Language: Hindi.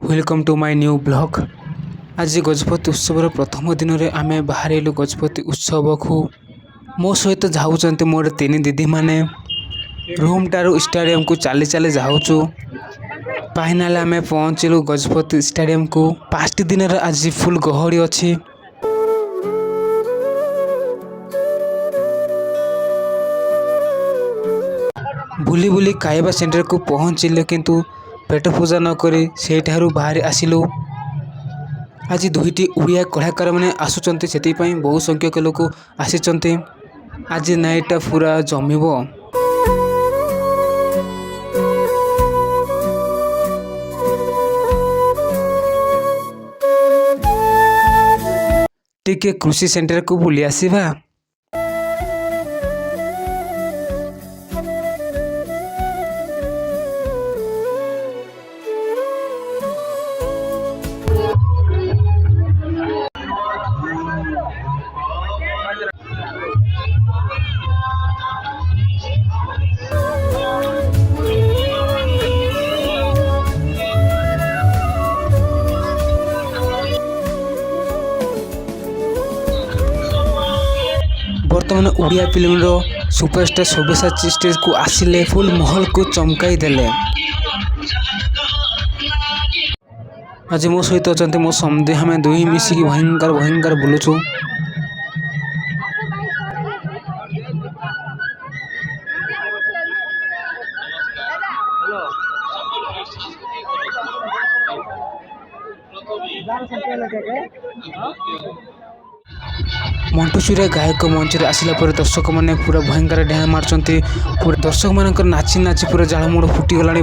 Welcome to my new blog. आज गजपति उत्सव प्रथम दिन में आम बाहर गजपति उत्सव को मो सहित जाऊँच मोर तीन दीदी मैंने रूम टारू स्टेडियम को चली चली जाऊँ। फाइनाल आम पहुँचलु गजपति स्टेडियम को। 5 दिन आज फुल गहड़ी अच्छी। बुली बुली खाइबा सेंटर को पहुँचले किंतु पेट पूजा नक से बाहर आसिलु। आज दुईटी उड़िया कलाकार मैंने आसुचंती से बहु संख्यक लोक आसी। आज नाइट पूरा जमिब। टिके कृषि सेंटर को बुली आसीबा। बर्तमान Odia film superstar Sabyasachi stage को आसिले फुल महल को चमकाई देले। आज मो सहित अच्छा मो समझे आम दुई मिसिकी भयंकर भयंकर बुलुचु। मंटू चूरिया गायक मंच में आसला पर दर्शक मैंने पूरा भयंकर ढें मार्च। पूरा दर्शक मान नाची नाची पूरा झाड़मुड़ फुटीगला।